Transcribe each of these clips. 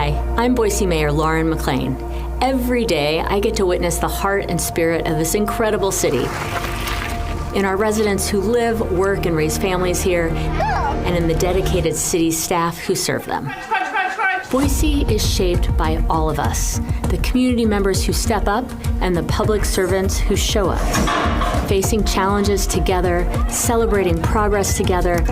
Hi, I'm Boise Mayor Lauren McLean. Every day, I get to witness the heart and spirit of this incredible city. In our residents who live, work, and raise families here, and in the dedicated city staff who serve them. Boise is shaped by all of us, the community members who step up and the public servants who show up, facing challenges together, celebrating progress together,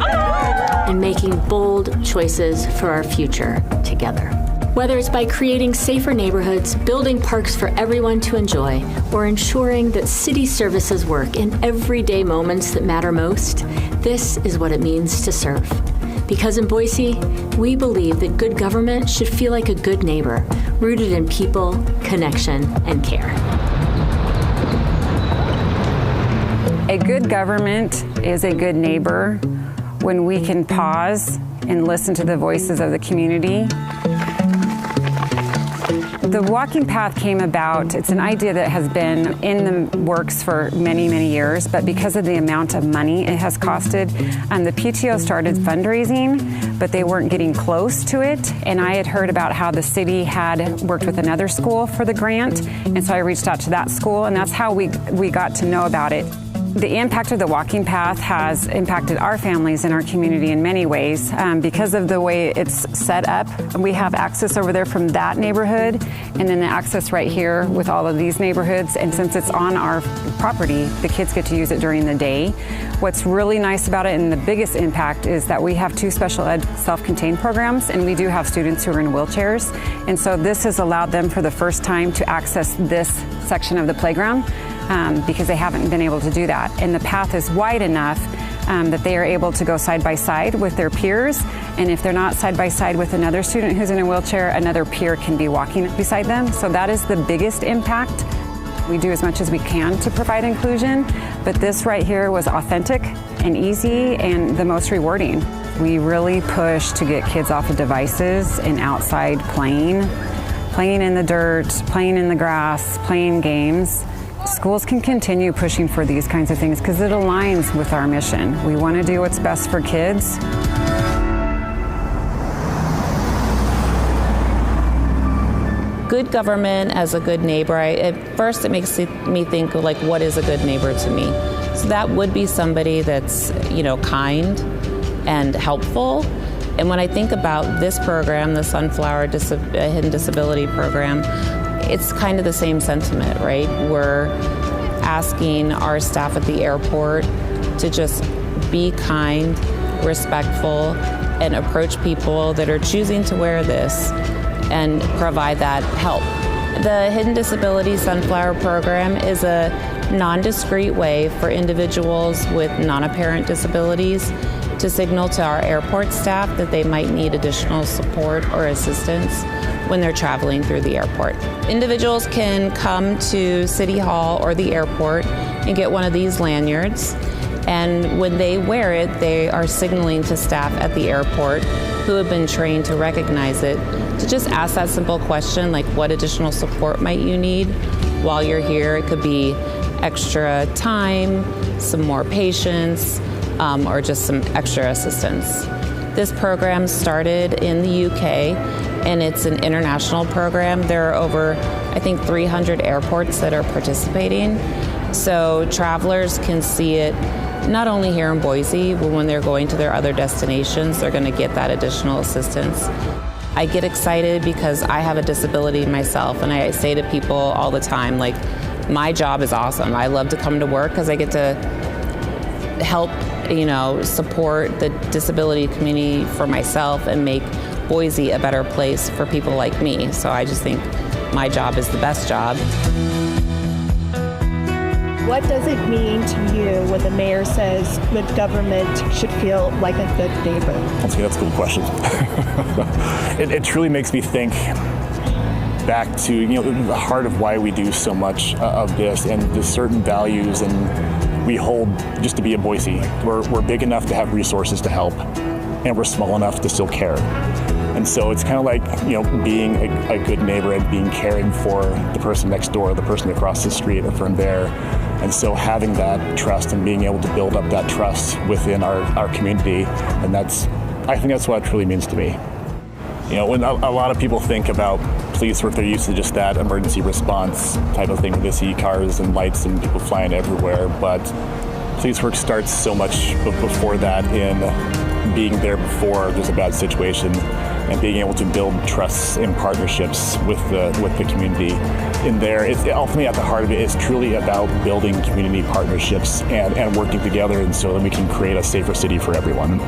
and making bold choices for our future together. Whether it's by creating safer neighborhoods, building parks for everyone to enjoy, or ensuring that city services work in everyday moments that matter most, this is what it means to serve. Because in Boise, we believe that good government should feel like a good neighbor, rooted in people, connection, and care. A good government is a good neighbor when we can pause and listen to the voices of the community. The walking path came about, it's an idea that has been in the works for many, many years, but because of the amount of money it has costed, the PTO started fundraising, but they weren't getting close to it. And I had heard about how the city had worked with another school for the grant, and so I reached out to that school, and that's how we got to know about it. The impact of the walking path has impacted our families in our community in many ways. Because of the way it's set up, we have access over there from that neighborhood and then the access right here with all of these neighborhoods. And since it's on our property, the kids get to use it during the day. What's really nice about it and the biggest impact is that we have 2 special ed self-contained programs, and we do have students who are in wheelchairs. And so this has allowed them for the first time to access this section of the playground. Because they haven't been able to do that. And the path is wide enough that they are able to go side by side with their peers. And if they're not side by side with another student who's in a wheelchair, another peer can be walking beside them. So that is the biggest impact. We do as much as we can to provide inclusion, but this right here was authentic and easy and the most rewarding. We really push to get kids off of devices and outside playing in the dirt, playing in the grass, playing games. Schools can continue pushing for these kinds of things because it aligns with our mission. We want to do what's best for kids. Good government as a good neighbor, at first it makes me think like, what is a good neighbor to me? So that would be somebody that's, kind and helpful. And when I think about this program, the Sunflower Hidden Disability Program, it's kind of the same sentiment, right? We're asking our staff at the airport to just be kind, respectful, and approach people that are choosing to wear this and provide that help. The Hidden Disability Sunflower Program is a non-discrete way for individuals with non-apparent disabilities to signal to our airport staff that they might need additional support or assistance when they're traveling through the airport. Individuals can come to City Hall or the airport and get one of these lanyards. And when they wear it, they are signaling to staff at the airport who have been trained to recognize it, to just ask that simple question, like, what additional support might you need while you're here? It could be extra time, some more patience, or just some extra assistance. This program started in the UK, and it's an international program. There are over, I think, 300 airports that are participating. So travelers can see it not only here in Boise, but when they're going to their other destinations, they're going to get that additional assistance. I get excited because I have a disability myself, and I say to people all the time, like, my job is awesome. I love to come to work because I get to help, support the disability community for myself and make Boise a better place for people like me. So I just think my job is the best job. What does it mean to you when the mayor says good government should feel like a good neighbor? That's a cool question. It truly makes me think back to the heart of why we do so much of this, and the certain values and we hold just to be a Boise. We're big enough to have resources to help, and we're small enough to still care. And so it's kind of like, being a good neighbor and being caring for the person next door, the person across the street or from there. And so having that trust and being able to build up that trust within our community, and I think that's what it truly means to me. When a lot of people think about police work, they're used to just that emergency response type of thing. They see cars and lights and people flying everywhere, but police work starts so much before that in being there before there's a bad situation and being able to build trusts and partnerships with the community in there. It's ultimately at the heart of it is truly about building community partnerships and working together, and so that we can create a safer city for everyone.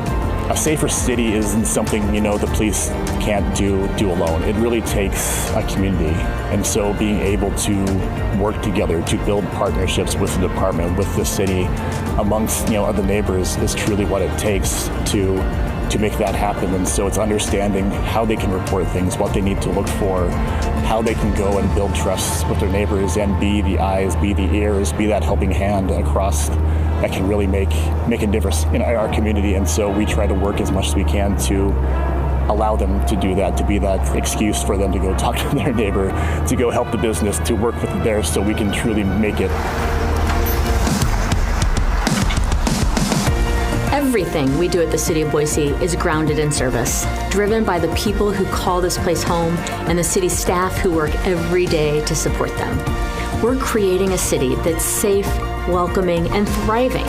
A safer city isn't something, the police can't do alone. It really takes a community. And so being able to work together to build partnerships with the department, with the city, amongst, the neighbors is truly what it takes to make that happen. And so it's understanding how they can report things, what they need to look for, how they can go and build trust with their neighbors and be the eyes, be the ears, be that helping hand across that can really make a difference in our community. And so we try to work as much as we can to allow them to do that, to be that excuse for them to go talk to their neighbor, to go help the business, to work with theirs so we can truly make it. Everything we do at the City of Boise is grounded in service, driven by the people who call this place home and the city staff who work every day to support them. We're creating a city that's safe, welcoming, and thriving,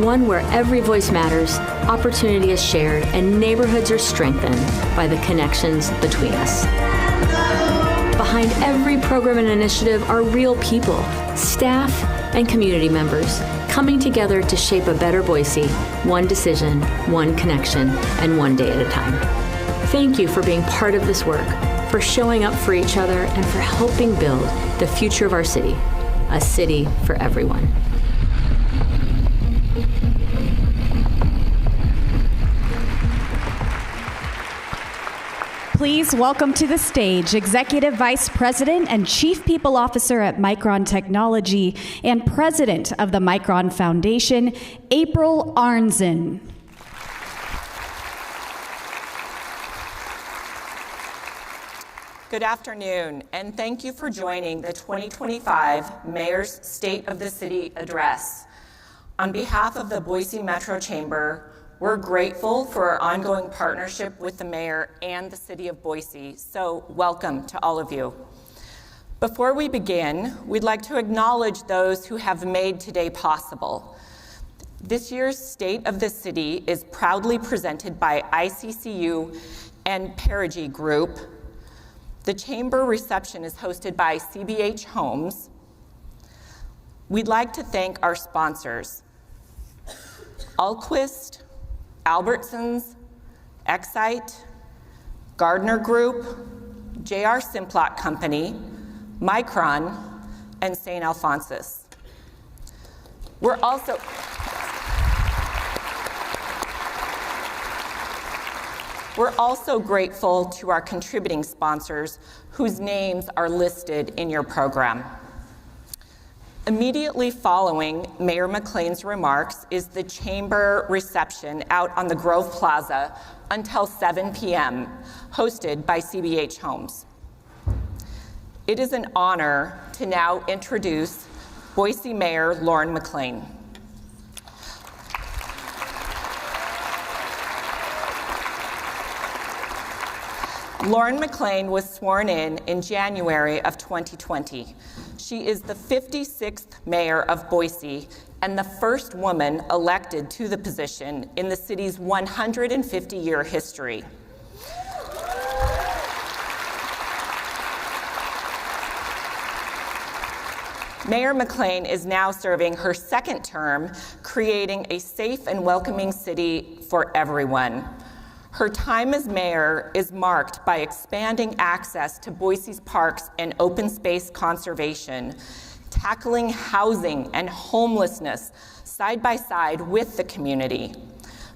one where every voice matters, opportunity is shared, and neighborhoods are strengthened by the connections between us. Behind every program and initiative are real people, staff, and community members coming together to shape a better Boise, one decision, one connection, and one day at a time. Thank you for being part of this work, for showing up for each other, and for helping build the future of our city, a city for everyone. Please welcome to the stage Executive Vice President and Chief People Officer at Micron Technology and President of the Micron Foundation, April Arnzen. Good afternoon, and thank you for joining the 2025 Mayor's State of the City Address. On behalf of the Boise Metro Chamber, we're grateful for our ongoing partnership with the Mayor and the City of Boise, so welcome to all of you. Before we begin, we'd like to acknowledge those who have made today possible. This year's State of the City is proudly presented by ICCU and Perigee Group. The Chamber reception is hosted by CBH Homes. We'd like to thank our sponsors, Alquist, Albertsons, Excite, Gardner Group, J.R. Simplot Company, Micron, and St. Alphonsus. We're also grateful to our contributing sponsors whose names are listed in your program. Immediately following Mayor McLean's remarks is the Chamber reception out on the Grove Plaza until 7 p.m., hosted by CBH Homes. It is an honor to now introduce Boise Mayor Lauren McLean. Lauren McLean was sworn in January of 2020. She is the 56th mayor of Boise and the first woman elected to the position in the city's 150-year history. Mayor McLean is now serving her second term, creating a safe and welcoming city for everyone. Her time as mayor is marked by expanding access to Boise's parks and open space conservation, tackling housing and homelessness side by side with the community,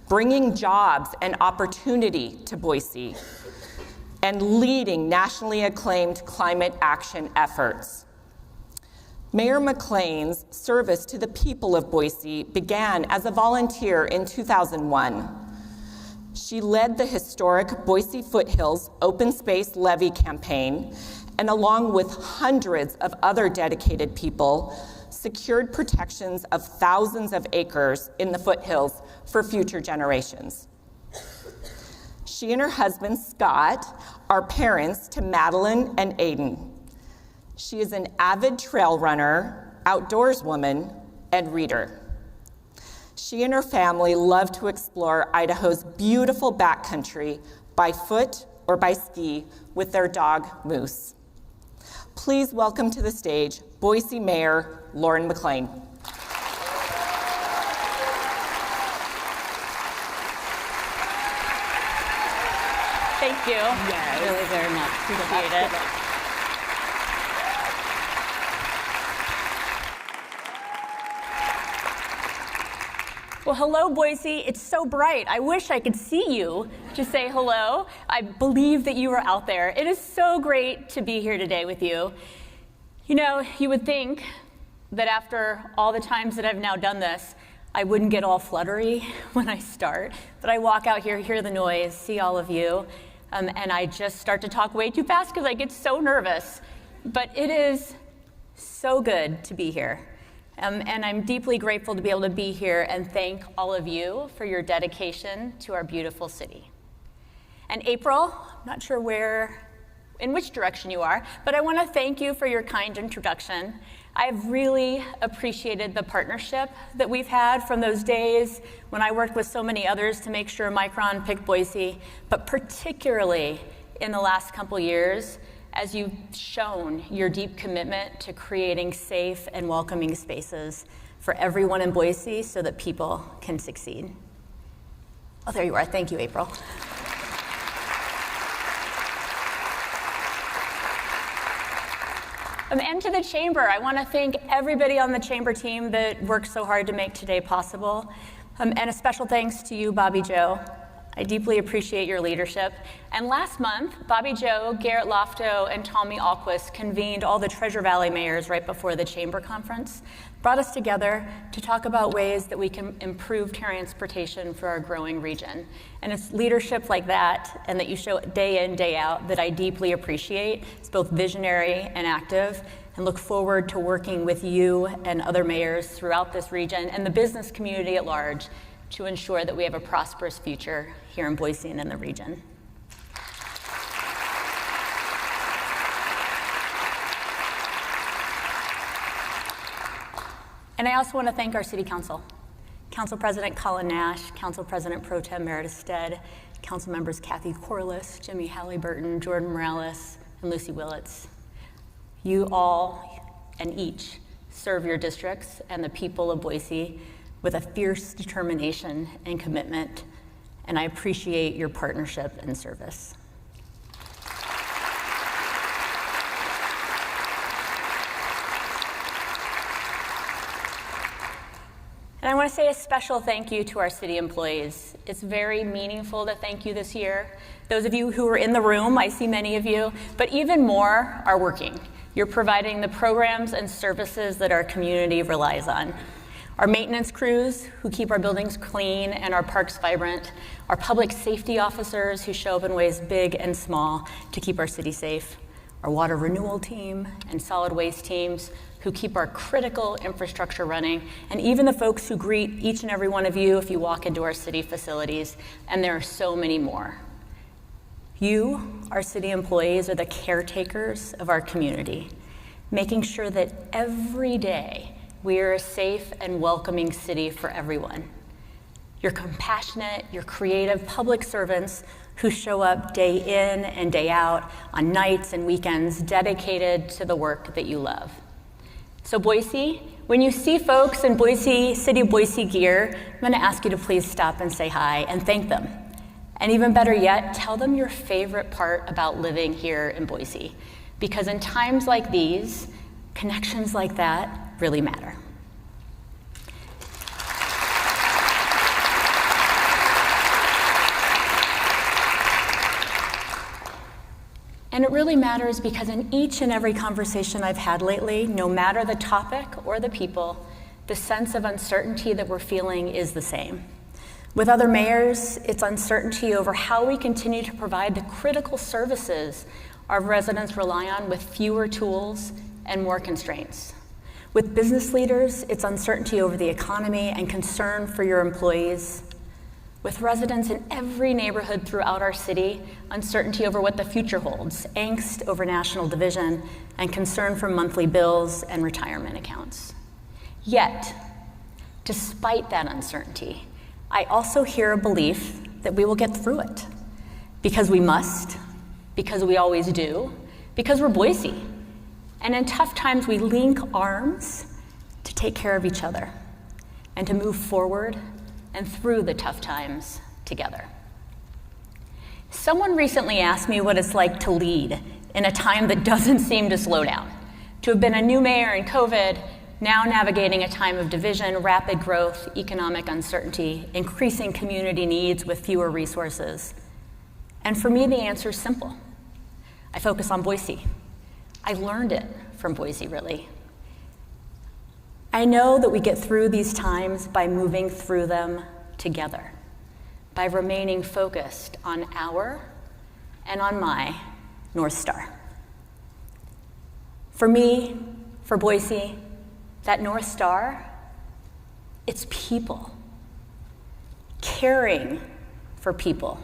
bringing jobs and opportunity to Boise, and leading nationally acclaimed climate action efforts. Mayor McLean's service to the people of Boise began as a volunteer in 2001. She led the historic Boise Foothills Open Space Levy campaign, and along with hundreds of other dedicated people, secured protections of thousands of acres in the foothills for future generations. She and her husband, Scott, are parents to Madeline and Aiden. She is an avid trail runner, outdoors woman, and reader. She and her family love to explore Idaho's beautiful backcountry by foot or by ski with their dog, Moose. Please welcome to the stage Boise Mayor Lauren McLean. Thank you. Yes. Really very much. Appreciate it. Well, hello, Boise. It's so bright. I wish I could see you to say hello. I believe that you are out there. It is so great to be here today with you. You know, you would think that after all the times that I've now done this, I wouldn't get all fluttery when I start, but I walk out here, hear the noise, see all of you, and I just start to talk way too fast because I get so nervous. But it is so good to be here. And I'm deeply grateful to be able to be here and thank all of you for your dedication to our beautiful city. And April, I'm not sure in which direction you are, but I want to thank you for your kind introduction. I've really appreciated the partnership that we've had from those days when I worked with so many others to make sure Micron picked Boise, but particularly in the last couple years, as you've shown your deep commitment to creating safe and welcoming spaces for everyone in Boise so that people can succeed. Oh, there you are. Thank you, April. And to the Chamber, I want to thank everybody on the Chamber team that worked so hard to make today possible. And a special thanks to you, Bobby Joe. I deeply appreciate your leadership. And last month, Bobby Joe, Garrett Lofto, and Tommy Alquist convened all the Treasure Valley mayors right before the Chamber conference, brought us together to talk about ways that we can improve transportation for our growing region. And it's leadership like that, and that you show day in, day out, that I deeply appreciate. It's both visionary and active, and look forward to working with you and other mayors throughout this region and the business community at large to ensure that we have a prosperous future here in Boise and in the region. And I also want to thank our City Council. Council President Colin Nash, Council President Pro Tem Meredith Stead, Council Members Kathy Corliss, Jimmy Halliburton, Jordan Morales, and Lucy Willits. You all and each serve your districts and the people of Boise with a fierce determination and commitment, and I appreciate your partnership and service. And I want to say a special thank you to our city employees. It's very meaningful to thank you this year. Those of you who are in the room, I see many of you, but even more are working. You're providing the programs and services that our community relies on. Our maintenance crews who keep our buildings clean and our parks vibrant, our public safety officers who show up in ways big and small to keep our city safe, our water renewal team and solid waste teams who keep our critical infrastructure running, and even the folks who greet each and every one of you if you walk into our city facilities, and there are so many more. You, our city employees, are the caretakers of our community, making sure that every day we are a safe and welcoming city for everyone. You're compassionate, you're creative public servants who show up day in and day out on nights and weekends dedicated to the work that you love. So Boise, when you see folks in Boise, City of Boise gear, I'm going to ask you to please stop and say hi and thank them. And even better yet, tell them your favorite part about living here in Boise. Because in times like these, connections like that really matter. And it really matters because in each and every conversation I've had lately, no matter the topic or the people, the sense of uncertainty that we're feeling is the same. With other mayors, it's uncertainty over how we continue to provide the critical services our residents rely on with fewer tools and more constraints. With business leaders, it's uncertainty over the economy and concern for your employees. with residents in every neighborhood throughout our city, uncertainty over what the future holds, angst over national division, and concern for monthly bills and retirement accounts. Yet, despite that uncertainty, I also hear a belief that we will get through it, because we must, because we always do, because we're Boise. And in tough times, we link arms to take care of each other and to move forward and through the tough times together. Someone recently asked me what it's like to lead in a time that doesn't seem to slow down, to have been a new mayor in COVID, now navigating a time of division, rapid growth, economic uncertainty, increasing community needs with fewer resources. And for me, the answer is simple. I focus on Boise. I learned it from Boise, really. I know that we get through these times by moving through them together, by remaining focused on our and on my North Star. For me, for Boise, that North Star, it's people. Caring for people.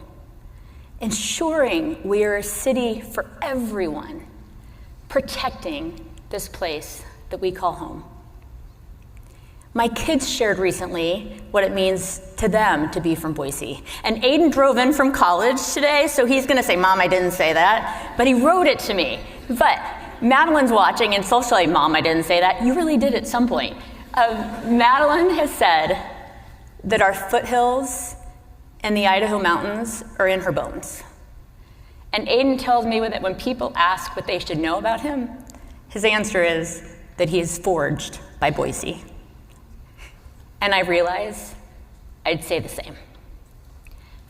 Ensuring we are a city for everyone. Protecting this place that we call home. My kids shared recently what it means to them to be from Boise. And Aiden drove in from college today, so he's gonna say, Mom, I didn't say that. But he wrote it to me. But Madeline's watching, and so she's like, Mom, I didn't say that. You really did at some point. Madeline has said that our foothills and the Idaho mountains are in her bones. And Aiden tells me that when people ask what they should know about him, his answer is that he is forged by Boise. And I realize I'd say the same.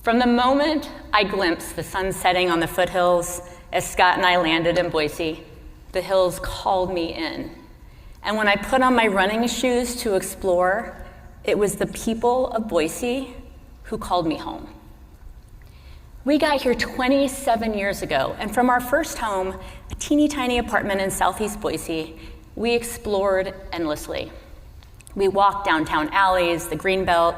From the moment I glimpsed the sun setting on the foothills as Scott and I landed in Boise, the hills called me in. And when I put on my running shoes to explore, it was the people of Boise who called me home. We got here 27 years ago, and from our first home, a teeny tiny apartment in Southeast Boise, we explored endlessly. We walked downtown alleys, the Greenbelt,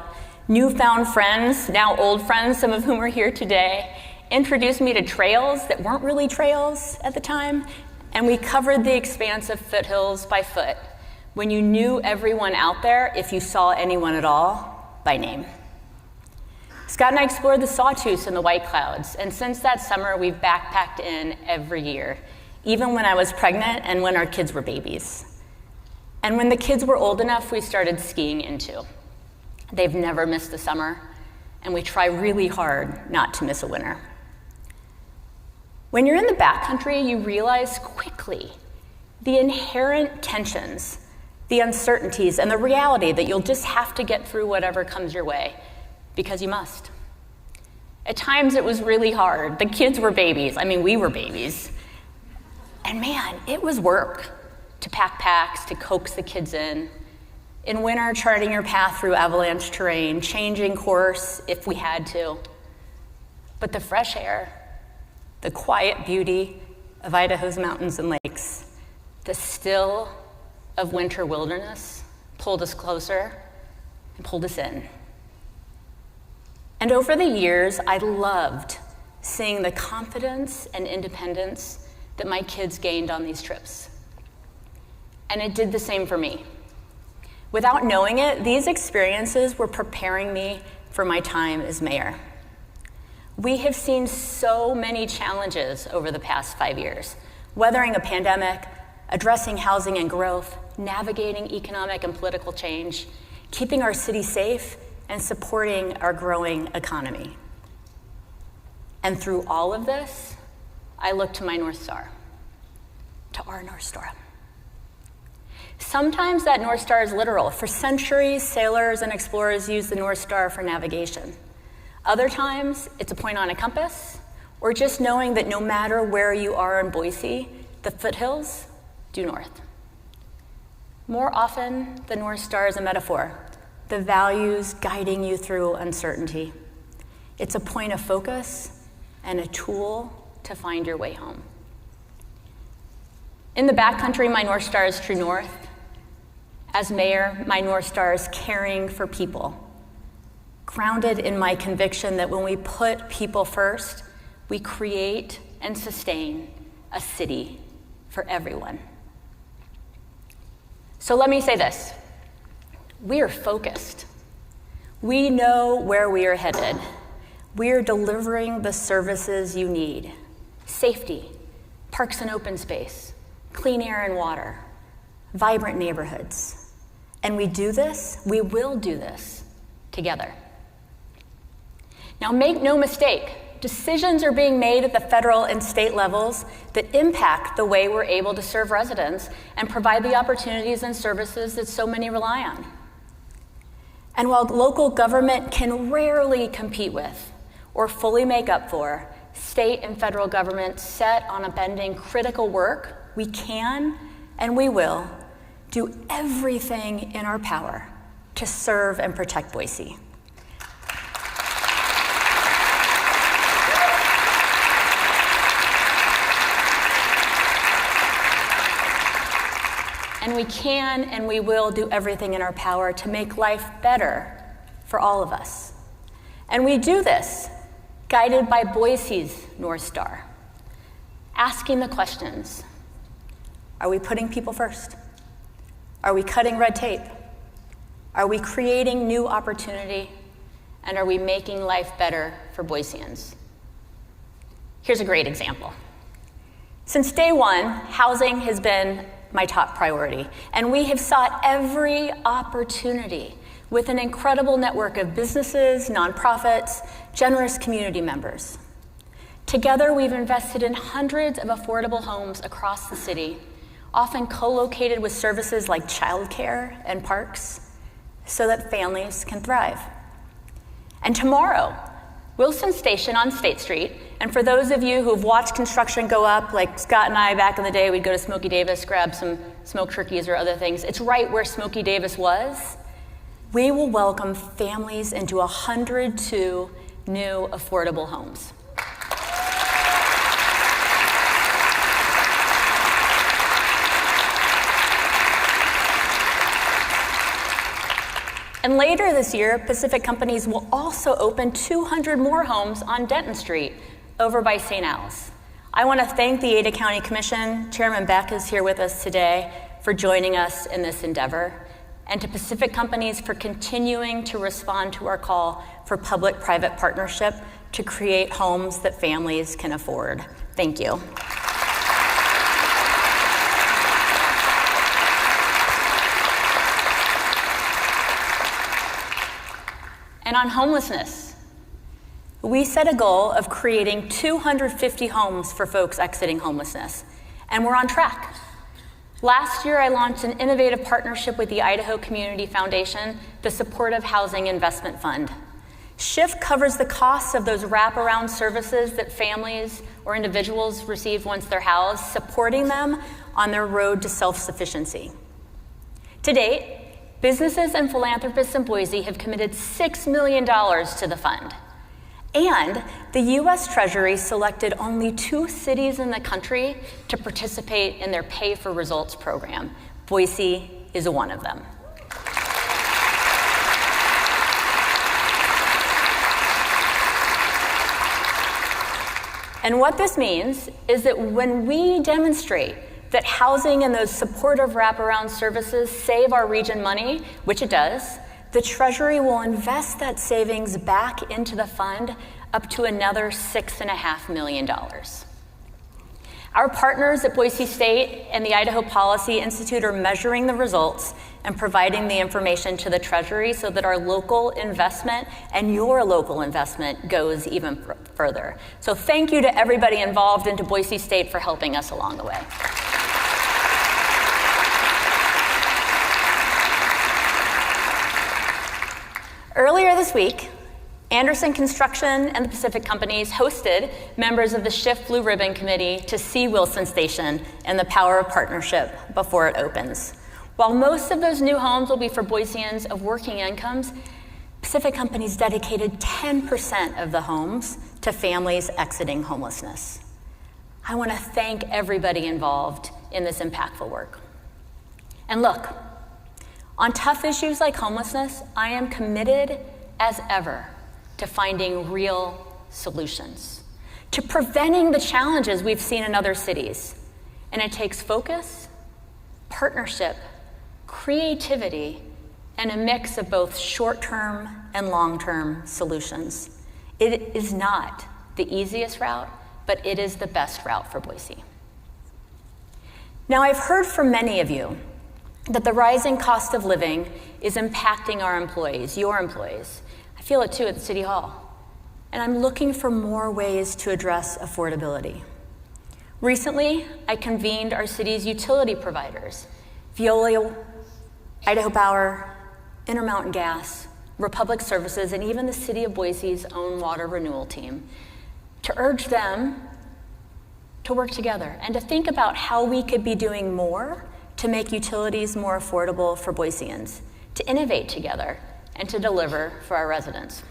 newfound friends, now old friends, some of whom are here today, introduced me to trails that weren't really trails at the time, and we covered the expanse of foothills by foot, when you knew everyone out there, if you saw anyone at all, by name. Scott and I explored the Sawtooths and the White Clouds, and since that summer, we've backpacked in every year, even when I was pregnant and when our kids were babies. And when the kids were old enough, we started skiing in too. They've never missed a summer, and we try really hard not to miss a winter. When you're in the backcountry, you realize quickly the inherent tensions, the uncertainties, and the reality that you'll just have to get through whatever comes your way, because you must. At times it was really hard. The kids were babies. I mean, we were babies. And man, it was work to pack packs, to coax the kids in. In winter, charting your path through avalanche terrain, changing course if we had to. But the fresh air, the quiet beauty of Idaho's mountains and lakes, the still of winter wilderness pulled us closer and pulled us in. And over the years, I loved seeing the confidence and independence that my kids gained on these trips. And it did the same for me. Without knowing it, these experiences were preparing me for my time as mayor. We have seen so many challenges over the past 5 years, weathering a pandemic, addressing housing and growth, navigating economic and political change, keeping our city safe, and supporting our growing economy. And through all of this, I look to my North Star, to our North Star. Sometimes that North Star is literal. For centuries, sailors and explorers used the North Star for navigation. Other times, it's a point on a compass, or just knowing that no matter where you are in Boise, the foothills due north. More often, the North Star is a metaphor, the values guiding you through uncertainty. It's a point of focus and a tool to find your way home. In the backcountry, my North Star is true north. As mayor, my North Star is caring for people, grounded in my conviction that when we put people first, we create and sustain a city for everyone. So let me say this. We are focused. We know where we are headed. We are delivering the services you need. Safety, parks and open space, clean air and water, vibrant neighborhoods. And we will do this together. Now make no mistake, decisions are being made at the federal and state levels that impact the way we're able to serve residents and provide the opportunities and services that so many rely on. And while local government can rarely compete with or fully make up for state and federal governments set on upending critical work, we can and we will do everything in our power to serve and protect Boise. And we can and we will do everything in our power to make life better for all of us. And we do this guided by Boise's North Star, asking the questions: are we putting people first? Are we cutting red tape? Are we creating new opportunity? And are we making life better for Boiseans? Here's a great example. Since day one, housing has been my top priority, and we have sought every opportunity with an incredible network of businesses, nonprofits, generous community members. Together, we've invested in hundreds of affordable homes across the city, often co-located with services like childcare and parks, so that families can thrive. And tomorrow, Wilson Station on State Street, and for those of you who've watched construction go up, like Scott and I back in the day, we'd go to Smokey Davis, grab some smoked turkeys or other things. It's right where Smokey Davis was. We will welcome families into 102 new affordable homes. And later this year, Pacific Companies will also open 200 more homes on Denton Street over by St. Al's. I want to thank the Ada County Commission, Chairman Beck is here with us today, for joining us in this endeavor, and to Pacific Companies for continuing to respond to our call for public-private partnership to create homes that families can afford. Thank you. And on homelessness, we set a goal of creating 250 homes for folks exiting homelessness, and we're on track. Last year, I launched an innovative partnership with the Idaho Community Foundation, the Supportive Housing Investment Fund. SHIFT covers the costs of those wraparound services that families or individuals receive once they're housed, supporting them on their road to self-sufficiency. To date, businesses and philanthropists in Boise have committed $6 million to the fund. And the U.S. Treasury selected only 2 cities in the country to participate in their Pay for Results program. Boise is one of them. And what this means is that when we demonstrate that housing and those supportive wraparound services save our region money, which it does, the Treasury will invest that savings back into the fund up to another $6.5 million. Our partners at Boise State and the Idaho Policy Institute are measuring the results and providing the information to the Treasury so that our local investment and your local investment goes even further. So thank you to everybody involved and to Boise State for helping us along the way. Earlier this week, Anderson Construction and the Pacific Companies hosted members of the SHIFT Blue Ribbon Committee to see Wilson Station and the power of partnership before it opens. While most of those new homes will be for Boiseans of working incomes, Pacific Companies dedicated 10% of the homes to families exiting homelessness. I want to thank everybody involved in this impactful work. And look, on tough issues like homelessness, I am committed as ever to finding real solutions, to preventing the challenges we've seen in other cities. And it takes focus, partnership, creativity, and a mix of both short-term and long-term solutions. It is not the easiest route, but it is the best route for Boise. Now, I've heard from many of you that the rising cost of living is impacting our employees, your employees. I feel it too at City Hall. And I'm looking for more ways to address affordability. Recently, I convened our city's utility providers, Veolia, Idaho Power, Intermountain Gas, Republic Services, and even the City of Boise's own water renewal team, to urge them to work together and to think about how we could be doing more to make utilities more affordable for Boiseans, to innovate together, and to deliver for our residents.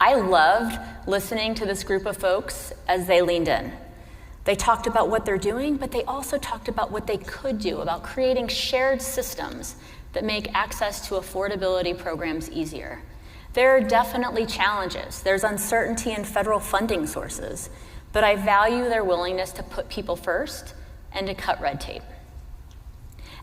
I loved listening to this group of folks as they leaned in. They talked about what they're doing, but they also talked about what they could do, about creating shared systems that make access to affordability programs easier. There are definitely challenges. There's uncertainty in federal funding sources, but I value their willingness to put people first and to cut red tape.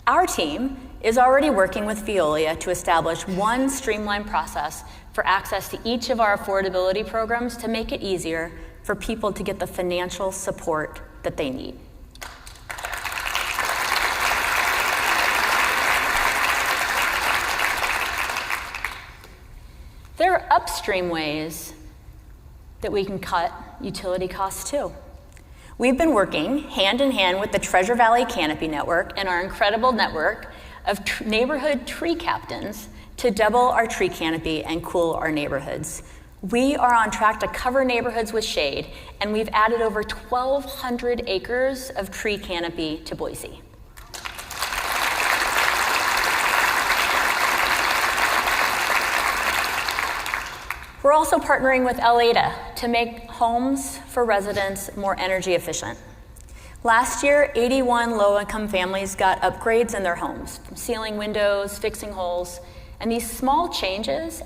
Our team is already working with Veolia to establish one streamlined process for access to each of our affordability programs to make it easier for people to get the financial support that they need. There are upstream ways that we can cut utility costs too. We've been working hand in hand with the Treasure Valley Canopy Network and our incredible network of neighborhood tree captains to double our tree canopy and cool our neighborhoods. We are on track to cover neighborhoods with shade, and we've added over 1,200 acres of tree canopy to Boise. We're also partnering with LADA to make homes for residents more energy efficient. Last year, 81 low-income families got upgrades in their homes, from sealing windows, fixing holes, and these small changes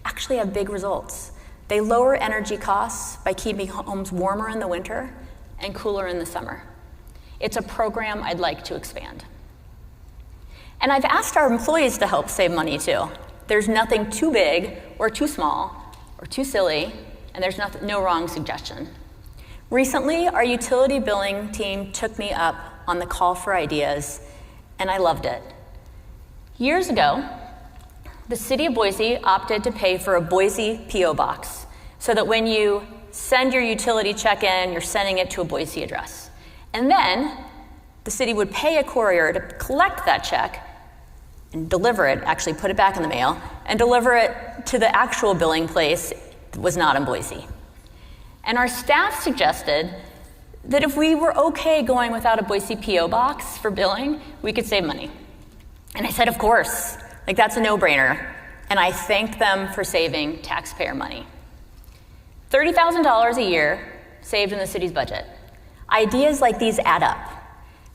actually have big results. They lower energy costs by keeping homes warmer in the winter and cooler in the summer. It's a program I'd like to expand. And I've asked our employees to help save money too. There's nothing too big or too small or too silly, and there's no wrong suggestion. Recently, our utility billing team took me up on the call for ideas, and I loved it. Years ago, the city of Boise opted to pay for a Boise P.O. box, so that when you send your utility check in, you're sending it to a Boise address. And then the city would pay a courier to collect that check and deliver it, actually put it back in the mail, and deliver it to the actual billing place that was not in Boise. And our staff suggested that if we were okay going without a Boise P.O. box for billing, we could save money. And I said, of course, like that's a no-brainer. And I thanked them for saving taxpayer money. $30,000 a year saved in the city's budget. Ideas like these add up.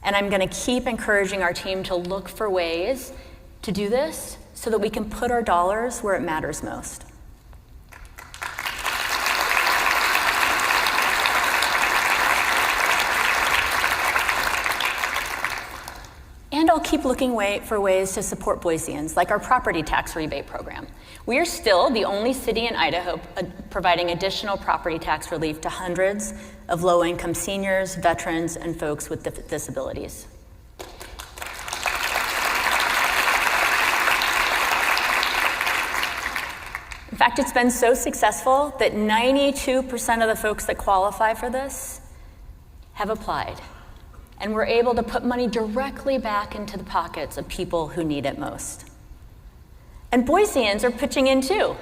And I'm gonna keep encouraging our team to look for ways to do this so that we can put our dollars where it matters most. And I'll keep looking for ways to support Boiseans, like our property tax rebate program. We are still the only city in Idaho providing additional property tax relief to hundreds of low-income seniors, veterans, and folks with disabilities. In fact, it's been so successful that 92% of the folks that qualify for this have applied. And we're able to put money directly back into the pockets of people who need it most. And Boiseans are pitching in too.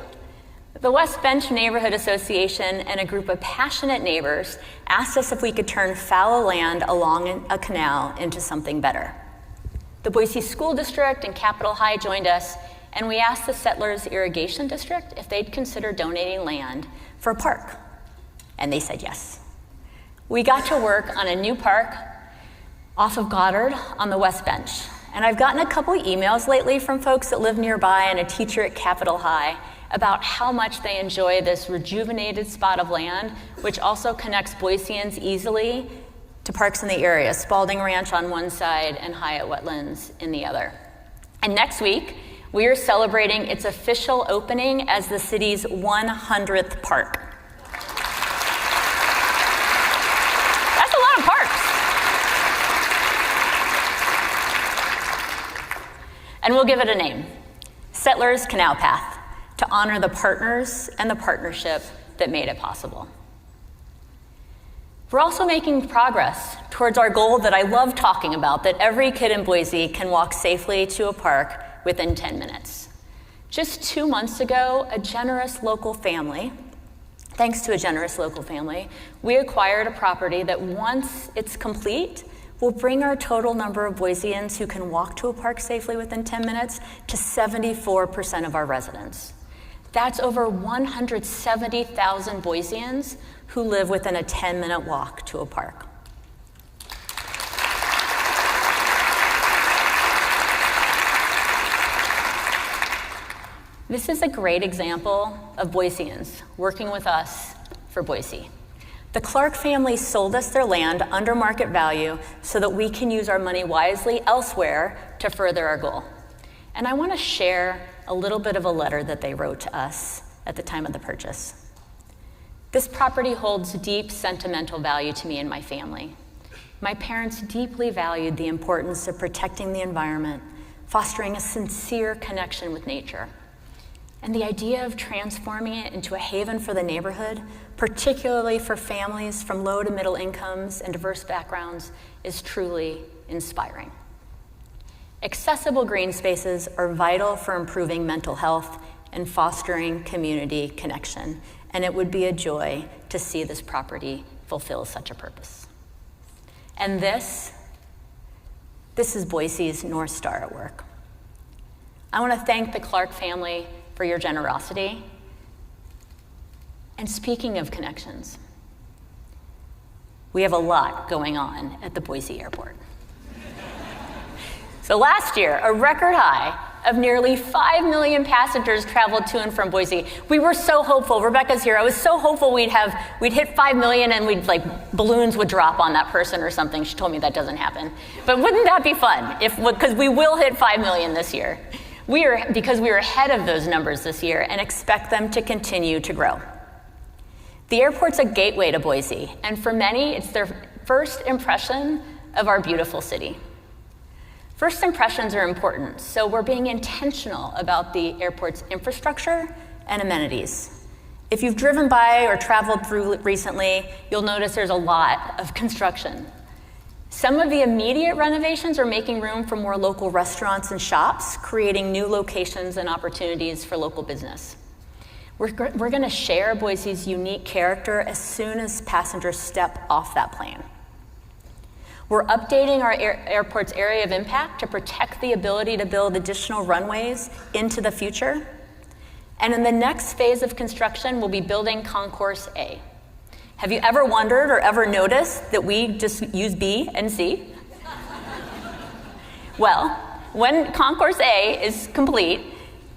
The West Bench Neighborhood Association and a group of passionate neighbors asked us if we could turn fallow land along a canal into something better. The Boise School District and Capitol High joined us, and we asked the Settlers Irrigation District if they'd consider donating land for a park. And they said yes. We got to work on a new park off of Goddard on the West Bench. And I've gotten a couple of emails lately from folks that live nearby and a teacher at Capitol High about how much they enjoy this rejuvenated spot of land, which also connects Boiseans easily to parks in the area, Spalding Ranch on one side and Hyatt Wetlands in the other. And next week, we are celebrating its official opening as the city's 100th park. That's a lot of parks. And we'll give it a name, Settlers Canal Path, to honor the partners and the partnership that made it possible. We're also making progress towards our goal that I love talking about, that every kid in Boise can walk safely to a park within 10 minutes. Just 2 months ago, thanks to a generous local family, we acquired a property that once it's complete, will bring our total number of Boiseans who can walk to a park safely within 10 minutes to 74% of our residents. That's over 170,000 Boiseans who live within a 10-minute walk to a park. This is a great example of Boiseans working with us for Boise. The Clark family sold us their land under market value so that we can use our money wisely elsewhere to further our goal. And I want to share a little bit of a letter that they wrote to us at the time of the purchase. This property holds deep sentimental value to me and my family. My parents deeply valued the importance of protecting the environment, fostering a sincere connection with nature. And the idea of transforming it into a haven for the neighborhood, particularly for families from low to middle incomes and diverse backgrounds, is truly inspiring. Accessible green spaces are vital for improving mental health and fostering community connection, and it would be a joy to see this property fulfill such a purpose. And this is Boise's North Star at work. I want to thank the Clark family for your generosity. And speaking of connections, we have a lot going on at the Boise airport. So last year, a record high of nearly 5 million passengers traveled to and from Boise. We were so hopeful. Rebecca's here. I was so hopeful we'd hit 5 million and balloons would drop on that person or something. She told me that doesn't happen. But wouldn't that be fun? Because we will hit 5 million this year. Because we are ahead of those numbers this year and expect them to continue to grow. The airport's a gateway to Boise, and for many, it's their first impression of our beautiful city. First impressions are important, so we're being intentional about the airport's infrastructure and amenities. If you've driven by or traveled through recently, you'll notice there's a lot of construction. Some of the immediate renovations are making room for more local restaurants and shops, creating new locations and opportunities for local business. We're going to share Boise's unique character as soon as passengers step off that plane. We're updating our airport's area of impact to protect the ability to build additional runways into the future. And in the next phase of construction, we'll be building Concourse A. Have you ever wondered or ever noticed that we just use B and C? Well, when Concourse A is complete,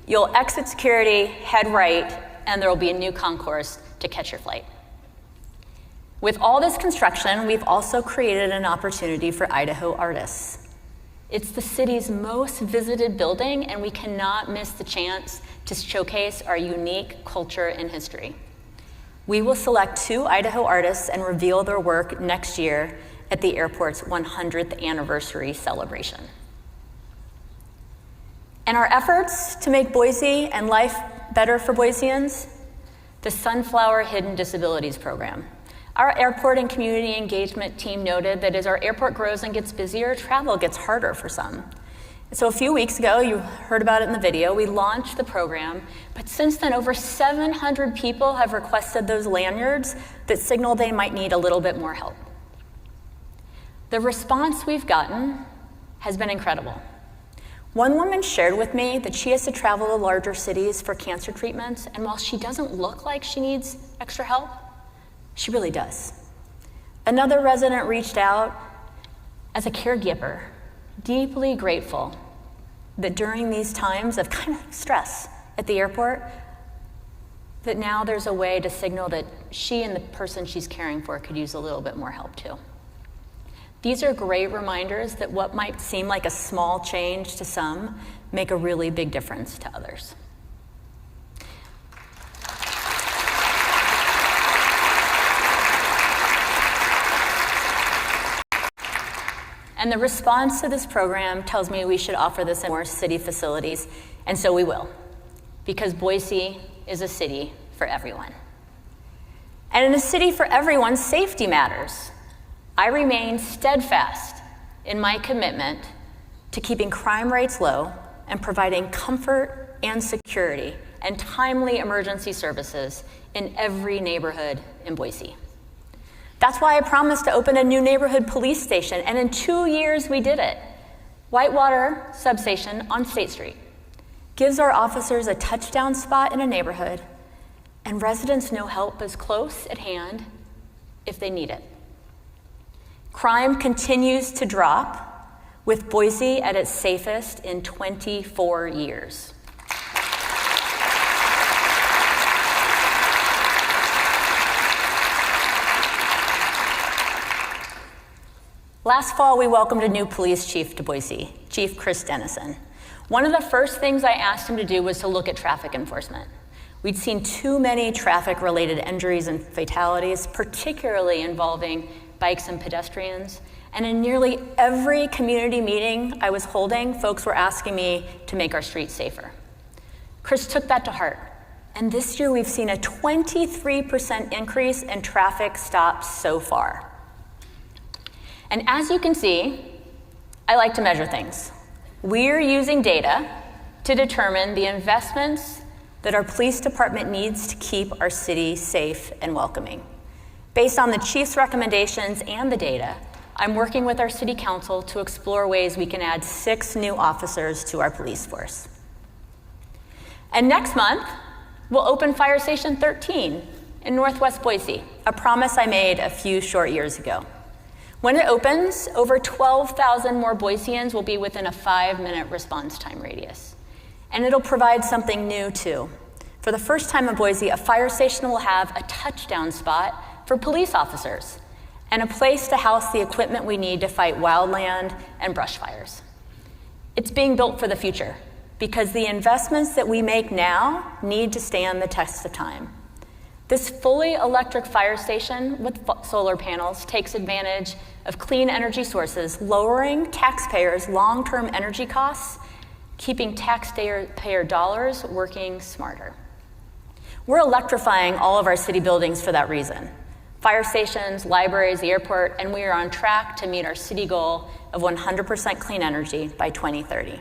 you'll exit security, head right, and there will be a new concourse to catch your flight. With all this construction, we've also created an opportunity for Idaho artists. It's the city's most visited building, and we cannot miss the chance to showcase our unique culture and history. We will select 2 Idaho artists and reveal their work next year at the airport's 100th anniversary celebration. And our efforts to make Boise and life better for Boiseans, the Sunflower Hidden Disabilities Program. Our airport and community engagement team noted that as our airport grows and gets busier, travel gets harder for some. So a few weeks ago, you heard about it in the video, we launched the program, but since then over 700 people have requested those lanyards that signal they might need a little bit more help. The response we've gotten has been incredible. One woman shared with me that she has to travel to larger cities for cancer treatments, and while she doesn't look like she needs extra help, she really does. Another resident reached out as a caregiver, deeply grateful that during these times of kind of stress at the airport, that now there's a way to signal that she and the person she's caring for could use a little bit more help too. These are great reminders that what might seem like a small change to some make a really big difference to others. And the response to this program tells me we should offer this in more city facilities, and so we will, because Boise is a city for everyone. And in a city for everyone, safety matters. I remain steadfast in my commitment to keeping crime rates low and providing comfort and security and timely emergency services in every neighborhood in Boise. That's why I promised to open a new neighborhood police station, and in 2 years we did it. Whitewater Substation on State Street gives our officers a touchdown spot in a neighborhood, and residents know help is close at hand if they need it. Crime continues to drop, with Boise at its safest in 24 years. Last fall, we welcomed a new police chief to Boise, Chief Chris Dennison. One of the first things I asked him to do was to look at traffic enforcement. We'd seen too many traffic-related injuries and fatalities, particularly involving bikes and pedestrians. And in nearly every community meeting I was holding, folks were asking me to make our streets safer. Chris took that to heart. And this year, we've seen a 23% increase in traffic stops so far. And as you can see, I like to measure things. We're using data to determine the investments that our police department needs to keep our city safe and welcoming. Based on the chief's recommendations and the data, I'm working with our city council to explore ways we can add 6 new officers to our police force. And next month, we'll open Fire Station 13 in Northwest Boise, a promise I made a few short years ago. When it opens, over 12,000 more Boiseans will be within a 5-minute response time radius. And it'll provide something new too. For the first time in Boise, a fire station will have a touchdown spot for police officers and a place to house the equipment we need to fight wildland and brush fires. It's being built for the future because the investments that we make now need to stand the test of time. This fully electric fire station with solar panels takes advantage of clean energy sources, lowering taxpayers' long-term energy costs, keeping taxpayer dollars working smarter. We're electrifying all of our city buildings for that reason. Fire stations, libraries, the airport, and we are on track to meet our city goal of 100% clean energy by 2030.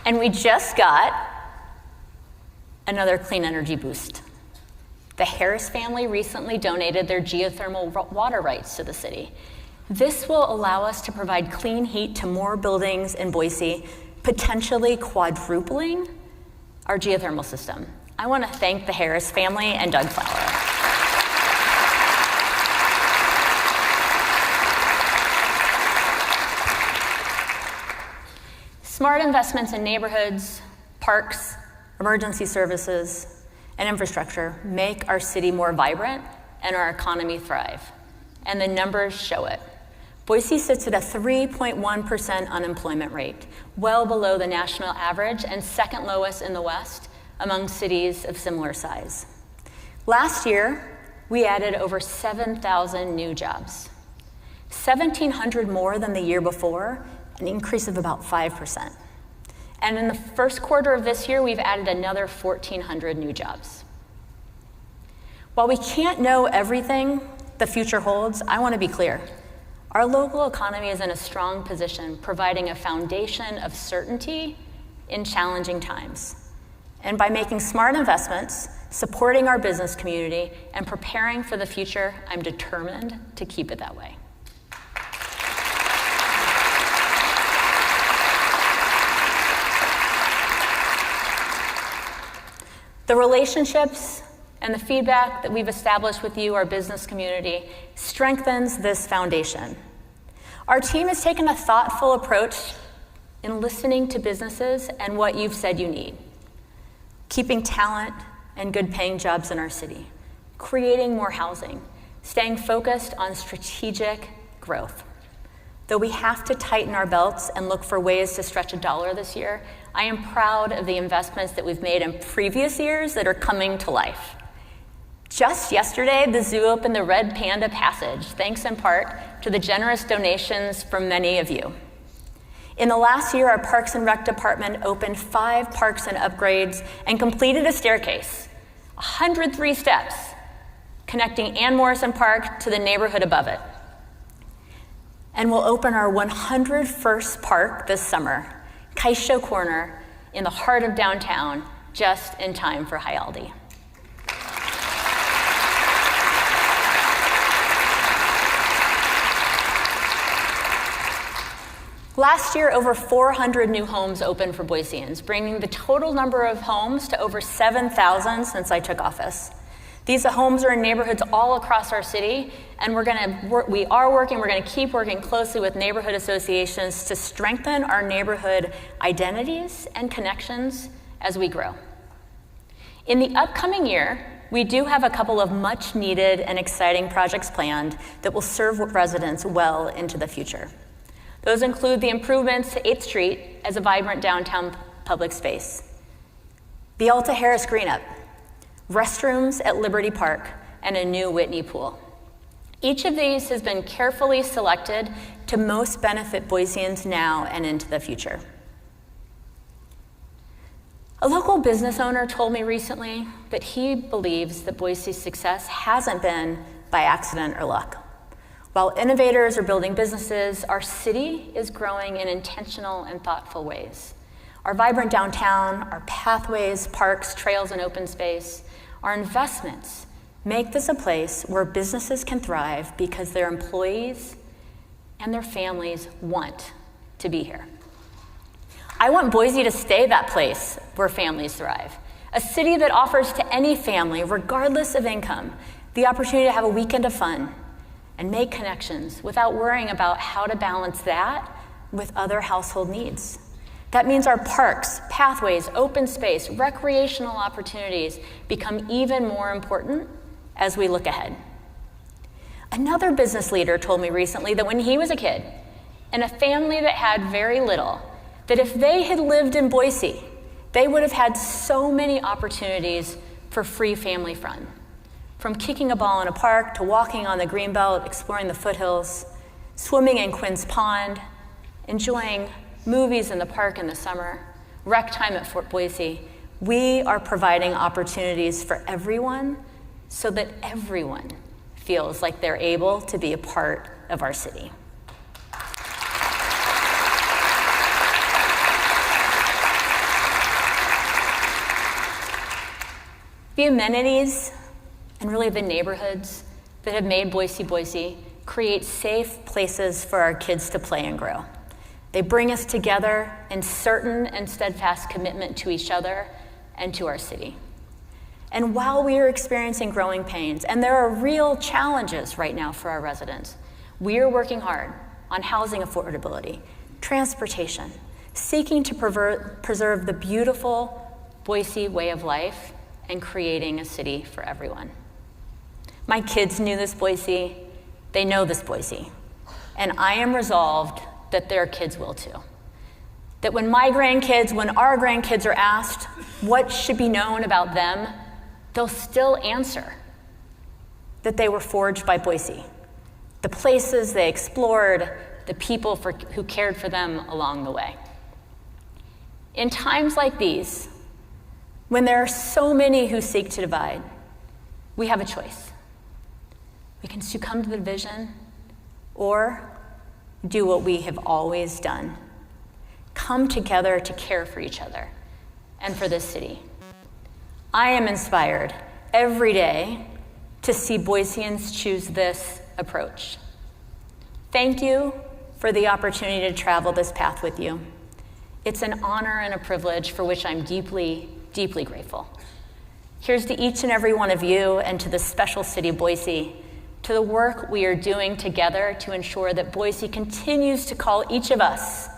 And we just got another clean energy boost. The Harris family recently donated their geothermal water rights to the city. This will allow us to provide clean heat to more buildings in Boise, potentially quadrupling our geothermal system. I want to thank the Harris family and Doug Flower. Smart investments in neighborhoods, parks, emergency services, and infrastructure make our city more vibrant and our economy thrive. And the numbers show it. Boise sits at a 3.1% unemployment rate, well below the national average and second lowest in the West among cities of similar size. Last year, we added over 7,000 new jobs, 1,700 more than the year before, an increase of about 5%. And in the first quarter of this year, we've added another 1,400 new jobs. While we can't know everything the future holds, I want to be clear. Our local economy is in a strong position, providing a foundation of certainty in challenging times. And by making smart investments, supporting our business community, and preparing for the future, I'm determined to keep it that way. The relationships and the feedback that we've established with you, our business community, strengthens this foundation. Our team has taken a thoughtful approach in listening to businesses and what you've said you need, keeping talent and good paying jobs in our city, creating more housing, staying focused on strategic growth. Though we have to tighten our belts and look for ways to stretch a dollar this year, I am proud of the investments that we've made in previous years that are coming to life. Just yesterday, the zoo opened the Red Panda Passage, thanks in part to the generous donations from many of you. In the last year, our Parks and Rec department opened 5 parks and upgrades and completed a staircase, 103 steps, connecting Ann Morrison Park to the neighborhood above it. And we'll open our 101st park this summer, Kaisho Corner, in the heart of downtown, just in time for High Aldi. Last year, over 400 new homes opened for Boiseans, bringing the total number of homes to over 7,000 since I took office. These homes are in neighborhoods all across our city, and we're going to keep working closely with neighborhood associations to strengthen our neighborhood identities and connections as we grow. In the upcoming year, we do have a couple of much needed and exciting projects planned that will serve residents well into the future. Those include the improvements to 8th Street as a vibrant downtown public space, the Alta Harris Greenup, restrooms at Liberty Park, and a new Whitney pool. Each of these has been carefully selected to most benefit Boiseans now and into the future. A local business owner told me recently that he believes that Boise's success hasn't been by accident or luck. While innovators are building businesses, our city is growing in intentional and thoughtful ways. Our vibrant downtown, our pathways, parks, trails, and open space, our investments make this a place where businesses can thrive because their employees and their families want to be here. I want Boise to stay that place where families thrive, a city that offers to any family, regardless of income, the opportunity to have a weekend of fun and make connections without worrying about how to balance that with other household needs. That means our parks, pathways, open space, recreational opportunities become even more important as we look ahead. Another business leader told me recently that when he was a kid, in a family that had very little, that if they had lived in Boise, they would have had so many opportunities for free family fun. From kicking a ball in a park to walking on the Greenbelt, exploring the foothills, swimming in Quinn's Pond, enjoying movies in the park in the summer, rec time at Fort Boise. We are providing opportunities for everyone so that everyone feels like they're able to be a part of our city. The amenities and really the neighborhoods that have made Boise Boise create safe places for our kids to play and grow. They bring us together in certain and steadfast commitment to each other and to our city. And while we are experiencing growing pains, and there are real challenges right now for our residents, we are working hard on housing affordability, transportation, seeking to preserve the beautiful Boise way of life and creating a city for everyone. My kids knew this Boise, they know this Boise, and I am resolved that their kids will too. That when our grandkids are asked what should be known about them, they'll still answer that they were forged by Boise, the places they explored, the people who cared for them along the way. In times like these, when there are so many who seek to divide, we have a choice. We can succumb to the division or do what we have always done. Come together to care for each other and for this city. I am inspired every day to see Boiseans choose this approach. Thank you for the opportunity to travel this path with you. It's an honor and a privilege for which I'm deeply, deeply grateful. Here's to each and every one of you and to the special city of Boise. to the work we are doing together to ensure that Boise continues to call each of us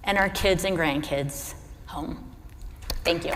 and our kids and grandkids home. Thank you.